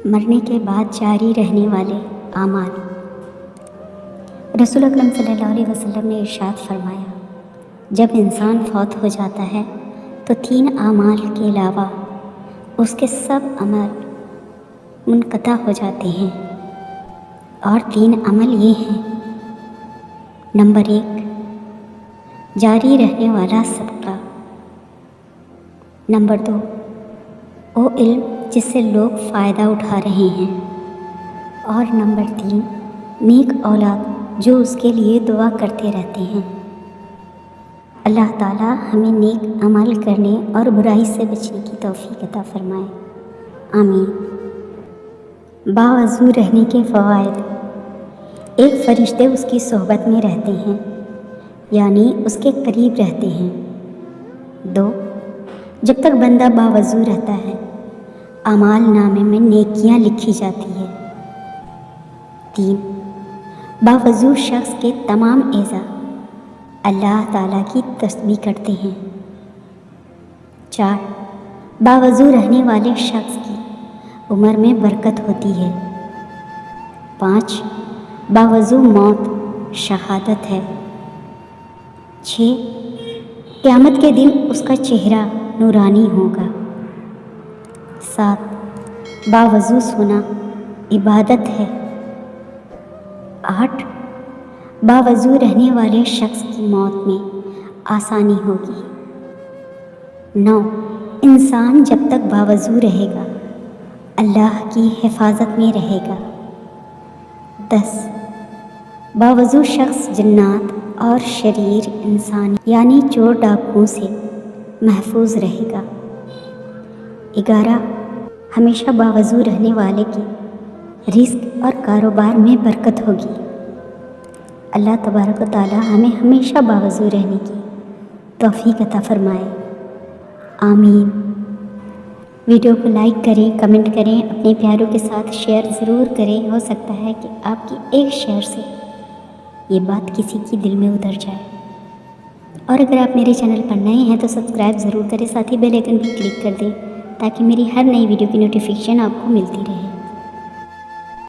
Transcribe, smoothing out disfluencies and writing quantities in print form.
مرنے کے بعد جاری رہنے والے اعمال۔ رسول اکرم صلی اللہ علیہ وسلم نے ارشاد فرمایا، جب انسان فوت ہو جاتا ہے تو 3 اعمال کے علاوہ اس کے سب عمل منقطع ہو جاتے ہیں، اور 3 عمل یہ ہیں: نمبر 1، جاری رہنے والا صدقہ۔ نمبر 2، وہ علم جس سے لوگ فائدہ اٹھا رہے ہیں۔ اور نمبر 3، نیک اولاد جو اس کے لیے دعا کرتے رہتے ہیں۔ اللہ تعالیٰ ہمیں نیک عمل کرنے اور برائی سے بچنے کی توفیق عطا فرمائے، آمین۔ باوضو رہنے کے فوائد۔ ایک فرشتے اس کی صحبت میں رہتے ہیں، یعنی اس کے قریب رہتے ہیں۔ 2، جب تک بندہ باوضو رہتا ہے اعمال نامے میں نیکیاں لکھی جاتی ہے۔ 3، باوضو شخص کے تمام اعضاء اللہ تعالیٰ کی تسبیح کرتے ہیں۔ 4، باوضو رہنے والے شخص کی عمر میں برکت ہوتی ہے۔ 5، باوضو موت شہادت ہے۔ 6، قیامت کے دن اس کا چہرہ نورانی ہوگا۔ 7، باوضو سونا عبادت ہے۔ 8، باوضو رہنے والے شخص کی موت میں آسانی ہوگی۔ 9، انسان جب تک باوضو رہے گا اللہ کی حفاظت میں رہے گا۔ 10، باوضو شخص جنات اور شریر انسان یعنی چور ڈاکوؤں سے محفوظ رہے گا۔ 11، ہمیشہ باوضو رہنے والے کے رزق اور کاروبار میں برکت ہوگی۔ اللہ تبارک و تعالی ہمیں ہمیشہ باوضو رہنے کی توفیق عطا فرمائے، آمین۔ ویڈیو کو لائک کریں، کمنٹ کریں، اپنے پیاروں کے ساتھ شیئر ضرور کریں۔ ہو سکتا ہے کہ آپ کی ایک شیئر سے یہ بات کسی کی دل میں اتر جائے۔ اور اگر آپ میرے چینل پر نئے ہیں تو سبسکرائب ضرور کریں، ساتھ ہی بیل آئیکن بھی کلک کر دیں تاکہ میری ہر نئی ویڈیو کی نوٹیفیکیشن آپ کو ملتی رہے۔